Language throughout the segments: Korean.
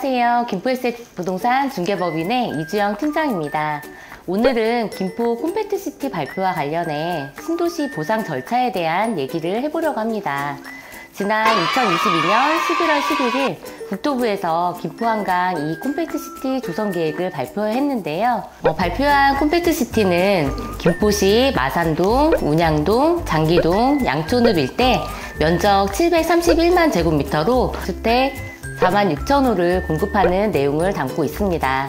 안녕하세요. 김포에셋 부동산 중개법인의 이주영 팀장입니다. 오늘은 김포 콤팩트시티 발표와 관련해 신도시 보상 절차에 대한 얘기를 해보려고 합니다. 지난 2022년 11월 11일 국토부에서 김포 한강 이 콤팩트시티 조성 계획을 발표했는데요. 발표한 콤팩트시티는 김포시 마산동, 운양동, 장기동, 양촌읍 일대 면적 731만 제곱미터로 주택 46,000호를 공급하는 내용을 담고 있습니다.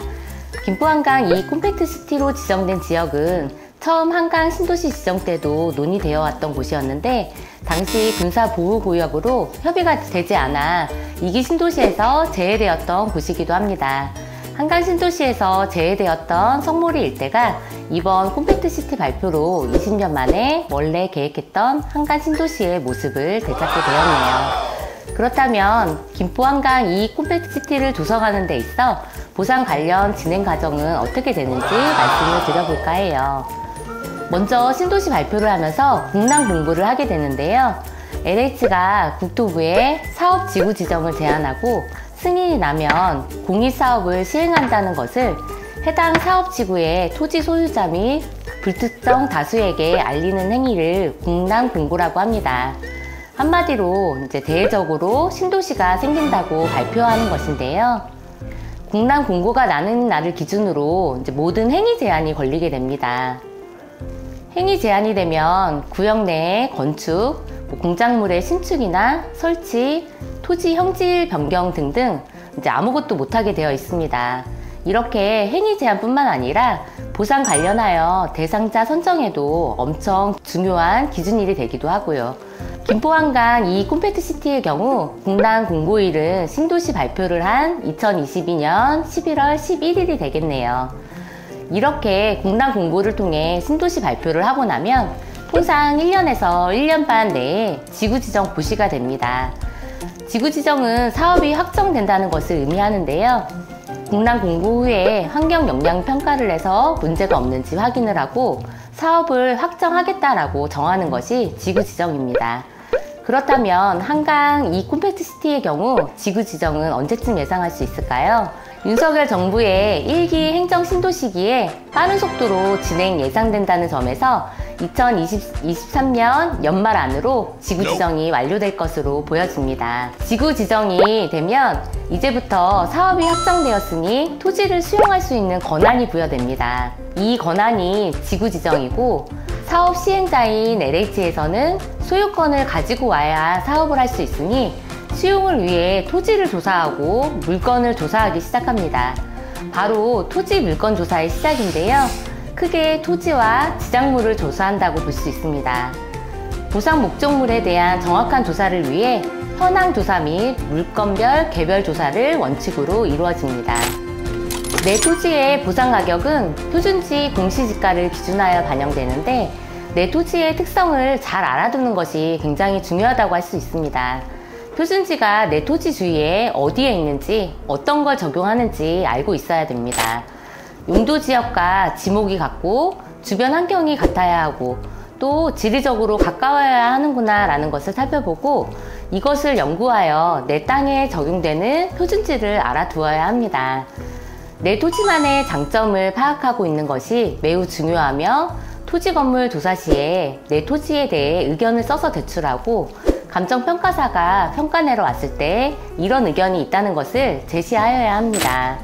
김포 한강 이 콤팩트시티로 지정된 지역은 처음 한강 신도시 지정 때도 논의되어 왔던 곳이었는데 당시 군사보호구역으로 협의가 되지 않아 2기 신도시에서 제외되었던 곳이기도 합니다. 한강 신도시에서 제외되었던 성모리 일대가 이번 콤팩트시티 발표로 20년 만에 원래 계획했던 한강 신도시의 모습을 되찾게 되었네요. 그렇다면 김포 한강 이 콤팩트시티를 조성하는 데 있어 보상 관련 진행 과정은 어떻게 되는지 말씀을 드려볼까 해요. 먼저 신도시 발표를 하면서 공랑 공고를 하게 되는데요. LH가 국토부에 사업 지구 지정을 제안하고 승인이 나면 공익사업을 시행한다는 것을 해당 사업 지구의 토지 소유자 및 불특정 다수에게 알리는 행위를 공랑 공고라고 합니다. 한마디로 대외적으로 신도시가 생긴다고 발표하는 것인데요. 공랑 공고가 나는 날을 기준으로 모든 행위 제한이 걸리게 됩니다. 행위 제한이 되면 구역 내의 건축, 공작물의 신축이나 설치, 토지 형질 변경 등등 아무것도 못하게 되어 있습니다. 이렇게 행위 제한뿐만 아니라 보상 관련하여 대상자 선정에도 엄청 중요한 기준일이 되기도 하고요. 김포 한강 이 콤팩트시티의 경우 공랑 공고일은 신도시 발표를 한 2022년 11월 11일이 되겠네요. 이렇게 공랑 공고를 통해 신도시 발표를 하고 나면 통상 1년에서 1년 반 내에 지구 지정 고시가 됩니다. 지구 지정은 사업이 확정된다는 것을 의미하는데요. 공랑 공고 후에 환경 영향 평가를 해서 문제가 없는지 확인을 하고 사업을 확정하겠다라고 정하는 것이 지구 지정입니다. 그렇다면 한강 이 콤팩트시티의 경우 지구 지정은 언제쯤 예상할 수 있을까요? 윤석열 정부의 1기 행정 신도시기에 빠른 속도로 진행 예상된다는 점에서 2023년 연말 안으로 지구 지정이 완료될 것으로 보여집니다. 지구 지정이 되면 이제부터 사업이 확정되었으니 토지를 수용할 수 있는 권한이 부여됩니다. 이 권한이 지구 지정이고 사업 시행자인 LH에서는 소유권을 가지고 와야 사업을 할 수 있으니 수용을 위해 토지를 조사하고 물건을 조사하기 시작합니다. 바로 토지 물건 조사의 시작인데요. 크게 토지와 지작물을 조사한다고 볼 수 있습니다. 보상 목적물에 대한 정확한 조사를 위해 현황 조사 및 물건별 개별 조사를 원칙으로 이루어집니다. 내 토지의 보상 가격은 표준지 공시지가를 기준하여 반영되는데 내 토지의 특성을 잘 알아두는 것이 굉장히 중요하다고 할 수 있습니다. 표준지가 내 토지 주위에 어디에 있는지 어떤 걸 적용하는지 알고 있어야 됩니다. 용도 지역과 지목이 같고 주변 환경이 같아야 하고 또 지리적으로 가까워야 하는구나 라는 것을 살펴보고 이것을 연구하여 내 땅에 적용되는 표준지를 알아두어야 합니다. 내 토지만의 장점을 파악하고 있는 것이 매우 중요하며 토지 건물 조사 시에 내 토지에 대해 의견을 써서 제출하고 감정평가사가 평가 내러 왔을 때 이런 의견이 있다는 것을 제시하여야 합니다.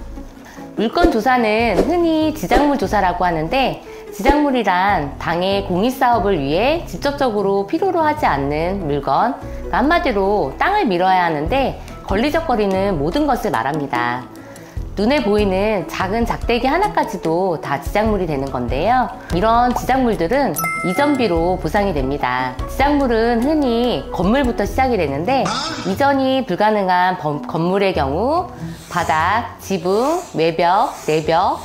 물건 조사는 흔히 지작물 조사라고 하는데 지작물이란 당의 공익사업을 위해 직접적으로 필요로 하지 않는 물건, 한마디로 땅을 밀어야 하는데 걸리적거리는 모든 것을 말합니다. 눈에 보이는 작은 작대기 하나까지도 다 지작물이 되는 건데요. 이런 지작물들은 이전비로 보상이 됩니다. 지작물은 흔히 건물부터 시작이 되는데 이전이 불가능한 건물의 경우 바닥, 지붕, 외벽, 내벽,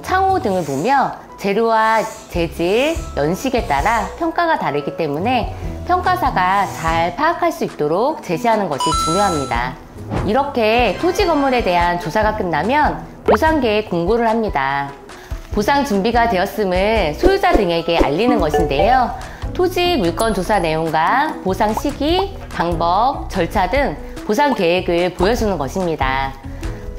창호 등을 보며 재료와 재질, 연식에 따라 평가가 다르기 때문에 평가사가 잘 파악할 수 있도록 제시하는 것이 중요합니다. 이렇게 토지 건물에 대한 조사가 끝나면 보상 계획 공고를 합니다. 보상 준비가 되었음을 소유자 등에게 알리는 것인데요. 토지 물건 조사 내용과 보상 시기, 방법, 절차 등 보상 계획을 보여주는 것입니다.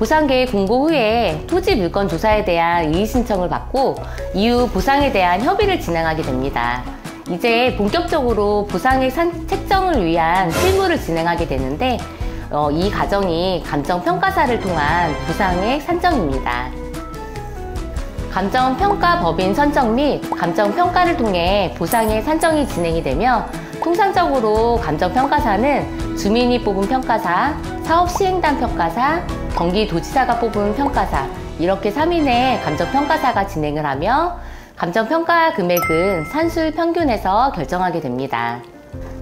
보상계획 공고 후에 토지 물건 조사에 대한 이의 신청을 받고 이후 보상에 대한 협의를 진행하게 됩니다. 이제 본격적으로 보상액 책정을 위한 실무를 진행하게 되는데 이 과정이 감정평가사를 통한 보상액 산정입니다. 감정평가법인 선정 및 감정평가를 통해 보상액 산정이 진행이 되며 통상적으로 감정평가사는 주민이 뽑은 평가사, 사업시행단 평가사, 경기도지사가 뽑은 평가사 이렇게 3인의 감정평가사가 진행을 하며 감정평가 금액은 산술 평균에서 결정하게 됩니다.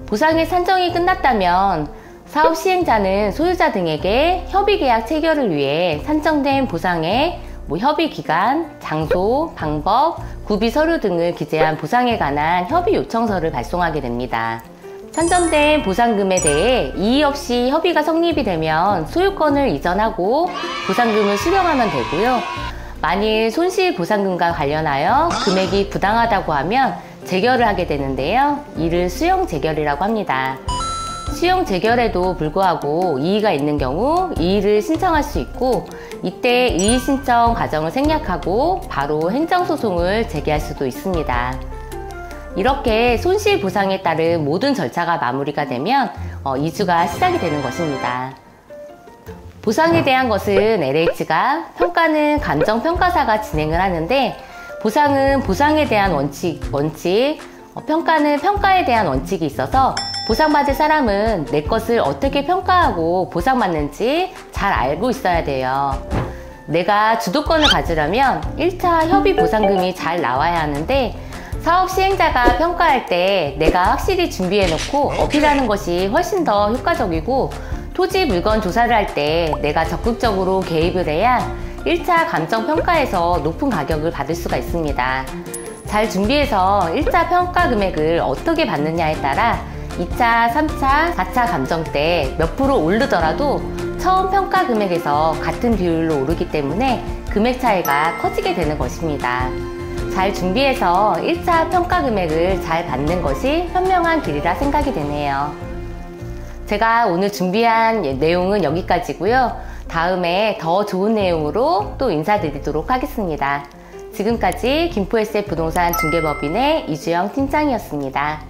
보상액 산정이 끝났다면 사업 시행자는 소유자 등에게 협의계약 체결을 위해 산정된 보상액, 협의기간, 장소, 방법, 구비 서류 등을 기재한 보상에 관한 협의 요청서를 발송하게 됩니다. 산정된 보상금에 대해 이의 없이 협의가 성립이 되면 소유권을 이전하고 보상금을 수령하면 되고요. 만일 손실보상금과 관련하여 금액이 부당하다고 하면 재결을 하게 되는데요. 이를 수용재결이라고 합니다. 수용재결에도 불구하고 이의가 있는 경우 이의를 신청할 수 있고 이때 이의 신청 과정을 생략하고 바로 행정소송을 제기할 수도 있습니다. 이렇게 손실보상에 따른 모든 절차가 마무리가 되면 이주가 시작이 되는 것입니다. 보상에 대한 것은 LH가, 평가는 감정평가사가 진행을 하는데 보상은 보상에 대한 원칙, 평가는 평가에 대한 원칙이 있어서 보상받을 사람은 내 것을 어떻게 평가하고 보상받는지 잘 알고 있어야 돼요. 내가 주도권을 가지려면 1차 협의 보상금이 잘 나와야 하는데 사업 시행자가 평가할 때 내가 확실히 준비해 놓고 어필하는 것이 훨씬 더 효과적이고 토지 물건 조사를 할 때 내가 적극적으로 개입을 해야 1차 감정평가에서 높은 가격을 받을 수가 있습니다. 잘 준비해서 1차 평가 금액을 어떻게 받느냐에 따라 2차, 3차, 4차 감정 때 몇 프로 오르더라도 처음 평가 금액에서 같은 비율로 오르기 때문에 금액 차이가 커지게 되는 것입니다. 잘 준비해서 1차 평가 금액을 잘 받는 것이 현명한 길이라 생각이 되네요. 제가 오늘 준비한 내용은 여기까지고요. 다음에 더 좋은 내용으로 또 인사드리도록 하겠습니다. 지금까지 김포SF 부동산 중개법인의 이주영 팀장이었습니다.